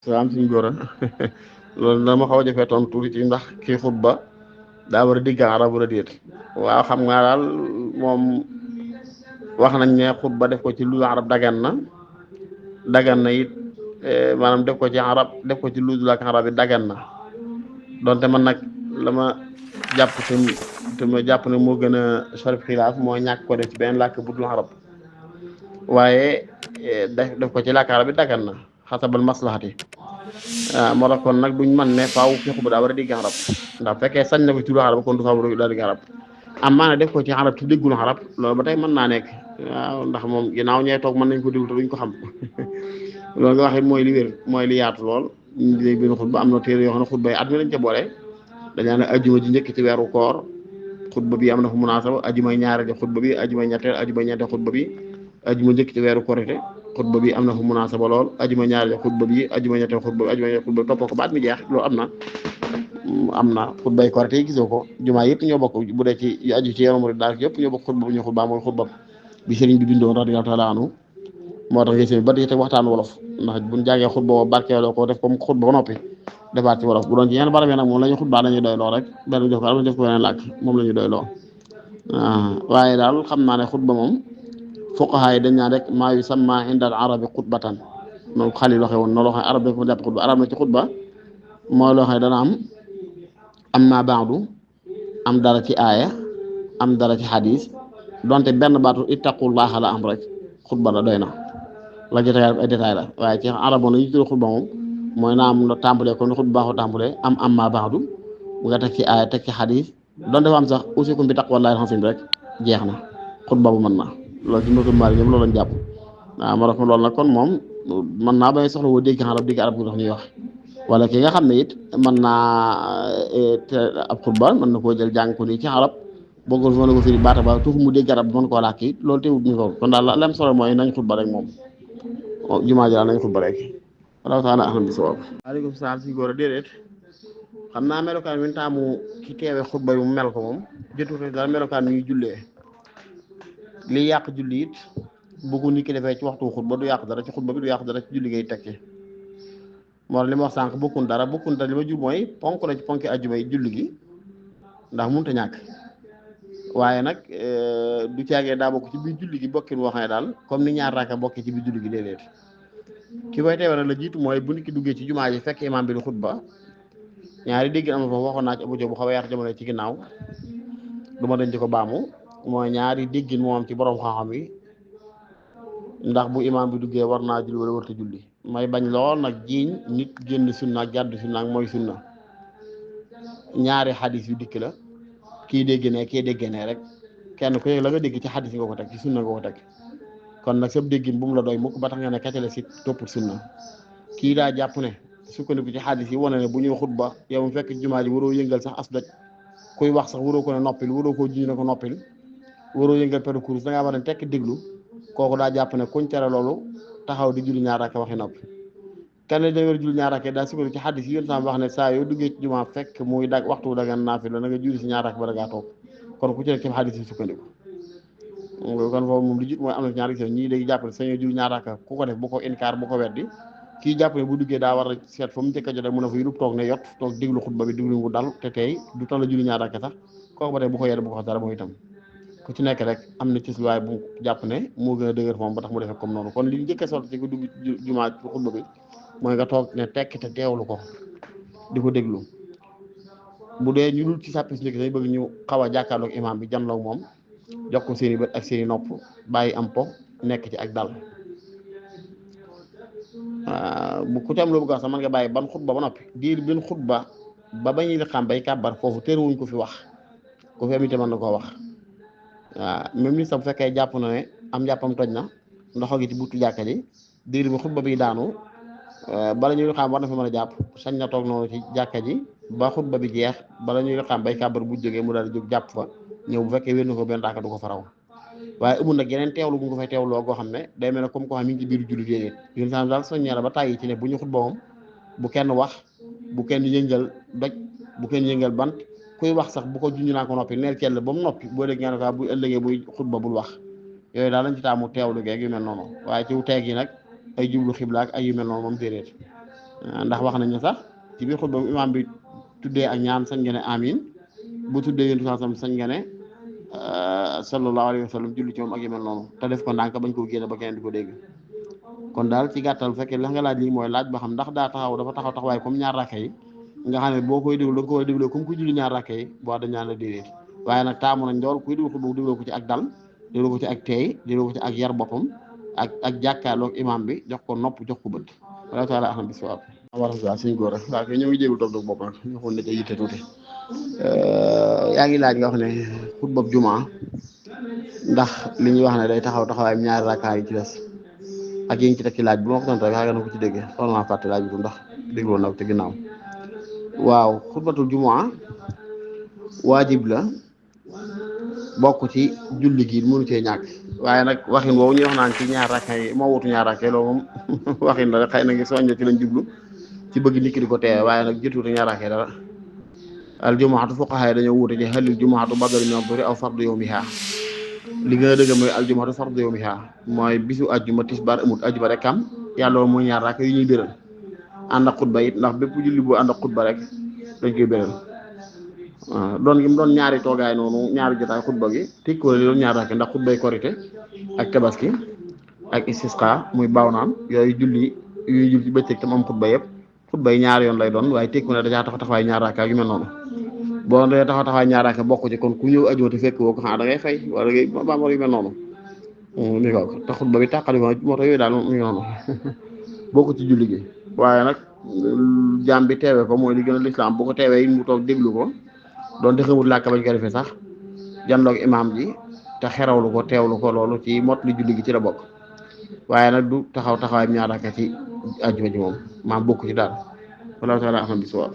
salaam suñu góor a loolu dama xaw a jafee tontu tuuti ci ndax kii xutba daa war a digg arab wala déet. waaw xam nga daal moom wax nañ ne xutba def ko ci lu arab dagan na it maanaam def ko ci arab def ko ci lu làkk arab yi dagan na donte man nag la ma jàpp te ma jàpp ne moo gën a sarif xilaaf moo ñàkk ko def ci benn làkk bu dul arab waaye def ko ci làkk arab yi dagan na xasabal maslahati. moo tax kon nag duñ man ne faaw fi xutba daa war a digg arab ndax fekkee sañ na ko ci lu arab kon du faaw daa digg arab am maana def ko ci arab ci déggul arab loolu ba tey mën naa nekk waaw ndax moom ginnaaw ñee toog mën nañ ko déglu te duñ ko xam loolu nga wax it mooy li wér mooy li yaatu lool ñu dégg benn xutba am na téere yoo xam ne xutba yi at mi lañ ca boole dañaa ne ajjuma ji njëkk ci weeru koor xutba bi am na fu munaasaba ajjumay ñaareel xutba bi ajjumay ñetteel ajjumay ñetteel xutba bi ajjuma njëkk ci weeru korite xutba bi am na fu munaasaba lool ajjuma ñaareel xutba bi ajjuma ñetteel xutba bi ajjuma ñetteel xutba bi toppoo ko baat mi jeex loolu am na xutbay korite yi gisoo ko jumaa yëpp ñoo bokk bu dee ci yu aju ci yaram daal yëpp ñoo bokk xutba bu ñu xutba mooy xutba bi sëriñ bi bindoon radiyallahu taala anhu moo tax gis ba tey te waxtaan wolof ndax buñ jàngee xutba boobu barkeeloo ko def comme xutba ba noppi defaat ci wolof bu doon ci yeneen barab yi nag moom la ñu xutbaa dañuy doy loo rek benn def ko am def ko beneen làkk moom la ñu doy loo waaye daal xam naa ne xutba moom fuqaha yi dañ naa rek maa yusamma inda al arabi xutbatan noonu Xalil waxee woon noonu loo xam ne arab dañ ko jàpp xutba arab na ci xutba mooy loo xam ne dana am ma baadu am dara ci aaya am dara ci xadis donte benn baatu ittaqullaha la am rek xutba la doy na la ci ay détail la waaye ci araboon la ñu tuddee xutba moom mooy naa am tàmbalee ko ni xutba baaxoo tàmbalee am ma baadu bu nga teg ci aaya teg ci xadis donte fa am sax usikum bi taqwallahi al-azim rek jeex na xutba bu mën na loolu ci notu maari ñëpp loolu lañ jàpp waaw ma rek loolu nag kon moom mën naa bañ soxla woo dégg arab dégg arab gi tax ñuy wax wala ki nga xam ne it mën naa ab xutba mën na koo jël jàng ko nii ci arab boo ko mën ko firi baata ba tuuti mu dégg arab mën koo làkk it loolu teewut ñu ko kon daal la am solo mooy nañ xutba rek moom jumaa ji daal nañ xutba rek wala taala ahlam bi sawab. waaleykum salaam si góor a déedéet xam naa melokaan wi taamu ki teewee xutba yu mu mel ko moom jotul dara melokaan mi jullee li yàq julli it bu ko nit ki defee ci waxtu xutba du yàq dara ci xutba bi du yàq dara ci julli ngay tekki moo li ma wax sànq bokkun dara li ma jub mooy ponk la ci ponki ajjuma yi julli gi ndax mënut a ñàkk waaye nag du caagee daa bokk ci biir julli gi bokkin woo xam ne daal comme ni ñaar raaka bokkee ci biir julli gi déedéet ki koy teewee la jiitu mooy bu nit ki duggee ci jumaa ji fekk imam bi di xutba ñaari dégg am na foofu waxoon naa ci abujo bu xaw a yaatu jamono ci ginnaaw du ma dañ ci ko baamu mooy ñaari déggin moom ci borom xam-xam yi ndax bu imam bi duggee war naa julli wala warta julli may bañ lool nag jiiñ nit génn sunna ak jàdd sunna ak mooy sunna ñaari xadis yu dikk la kii dégg ne kii dégg ne rek kenn ku la nga dégg ci xadis nga ko teg ci sunna nga ko teg kon nag sab déggin bu mu la doy mukk ba tax nga ne kacale si topp sunna kii daa jàpp ne sukkandiku ci xadis yi wane ne bu ñuy xutba yow mu fekk jumaa ji waroo yëngal sax as doj kuy wax sax waroo ko ne noppil waroo koo jiñ ne ko noppil waroo yëngal peru kurus da ngaa war a tekk déglu kooku daa jàpp ne kuñ tere loolu taxaw di julli ñaar rakk waxi noppi kenn da war a julli ñaar rakk daa sukkandiku ci xadis yi yéen sama wax ne saa yoo duggee ci jumaa fekk muy dag waxtu dagan naafila na nga julli si ñaar rakk ba da ngaa toog kon ku ci rek ci xadis yi sukkandiku kon foofu moom li jiit mooy am na ñaar gis ñii léegi jàpp ne sañoo julli ñaar rakk ku ko def bu ko inkaar bu ko weddi kii jàpp ne bu duggee daa war a seet fa mu njëkk a jotee mun a fa yurub toog ne yot toog déglu xutba bi déglu bu dal te tey du tal la julli ñaar rakk sax kooku ba tey bu ko yedd bu ko wax dara mooy itam ku ci nekk rek am na ci luwaay bu jàpp ne moo gën a dëgër moom ba tax mu defee comme noonu kon li njëkk a sotti ci ko dugg jumaa ci xutba bi mooy nga toog ne tekk te teewlu ko di ko déglu bu dee ñu dul ci sàppis njëkk dañ bëgg ñu xaw a jàkkaarloog imam bi janloog moom jox ko seeni bët ak seeni nopp bàyyi am po nekk ci ak dal bu ku ci am loo bëgg wax sax mën nga bàyyi ban xutba ba noppi diir bin xutba ba bañuy li xam bay kàbbar foofu teewuñ ko fi wax ku fi am itam mën na koo wax waaw même ni sax bu fekkee jàpp na ne am jàppam toj na ndoxo gi ci buntu jàkka ji diir bi xutba bi daanu bala ñuy xam war na fi mën a jàpp sañ na toog noonu ci jàkka ji ba xutba bi jeex bala ñuy xam bay kàbbar bu jógee mu daal di jóg jàpp fa ñëw bu fekkee wér na ko benn raaka du ko faraw waaye amul nag yeneen teewlu bu nga fay teewloo goo xam ne day mel ne comme ko xam mi ngi ci biir julli déedéet yéen saa daal soññee la ba tàyyi ci ne bu ñu xutba moom bu kenn wax bu kenn yëngal doj bu kenn yëngal bant kuy wax sax bu ko junj naa ko noppi neel kell ba mu noppi boo dégg ngeen ko bu ëllëgee buy xutba bul wax yooyu daal lañ ci taamu teewlu geeg yu mel noonu waaye ci teeg yi nag ay jublu xibla ak ay yu mel noonu moom déedéet ndax wax nañ ne sax ci biir xutba bu imaam bi tuddee ak ñaan sañ nga ne amin bu tuddee yéen sam sañ nga ne sallallahu alayhi wa sallam julli ci moom ak yu mel noonu te def ko ndànk bañ koo génne ba kenn di ko dégg. kon daal ci gàttal bu fekkee la nga laaj lii mooy laaj ba xam ndax daa taxaw dafa taxaw taxawaay comme ñaar rakka yi nga xam ne boo koy déglu da nga ko war a déglu comme ku julli ñaar rakka yi boo dañ ñaan la déedéet waaye nag taamu nañ lool kuy déglu xutba bu dégloo ko ci ak dal dégloo ko ci ak teey dégloo ko ci ak yar boppam ak jàkkaarloog imam bi jox ko nopp jox ko bët wala taala aham bi sawaab warasa suñ góor rek waaw kay ñoo ngi jégul toog dog bopp nag ñu xool ne ca yitte tuuti yaa ngi laaj nga wax ne xutba jumaa ndax li ñuy wax ne day taxaw taxawaay ñaari rakka yi ci des ak yi ngi ci teg ci laaj bi ma ko tontu rek xaaga na ko ci déggee soxla naa fàtte laaj bi ndax dégloo na ko te ginnaaw waaw xutbatul jumaa waajib la bokk ci julli gi mënu cee ñàkk waaye nag waxin woowu ñuy wax naan ci ñaar rakka yi moo wutu ñaar rakka yi loolu moom waxin la rek xëy na ngi soñño ci lañ jublu ci bëgg nit ki di ko teewe waaye nag jëtuwutu ñaar rakka yi dara al jumaatu fuqahaa yi dañoo wuute ci halil jumaatu badal min ad-duhri aw fardu yawmiha li gën a dëgg mooy al jumaatu fardu yawmiha mooy bisu ajjuma tisbaar amut ajjuma rek am yàlla mooy ñaar rakka yu ñuy béral ànd ak xutba it ndax bépp julli bu ànd ak xutba rek dañ koy béral waaw doon gi mu doon ñaari toogaay noonu ñaari jotaay xutba gi tekkiwul li doon ñaar rakka ndax xutbay korite ak tabaski ak istisqa muy baaw naan yooyu julli yuy jul ci bëccëg tam am xutba yëpp xutba yi ñaari yoon lay doon waaye tekkiwul ne dajaa taxawaay ñaar rakka yu mel noonu boo dee taxawaay ñaar rakka bokk ci kon ku ñëw ajuma te fekk woo ko xanaa da ngay fay wala ngay baamar yu mel noonu mi ko te xutba bi tàqali ko moo tax yooyu daal mu ngi noonu bokk ci julli gi waaye nag jaam bi teewee ko mooy li gën a lislaam bu ko teewee mu toog déglu ko doon te xamul làkk bañ ko defee sax jandoog imaam ji te xerawlu ko teewlu ko loolu ci mot li julli gi ci la bokk waaye nag du taxawaay ñaar rakka ci àjjuma ji moom maam bokk ci daal wallahu taala ahmad bi sawaab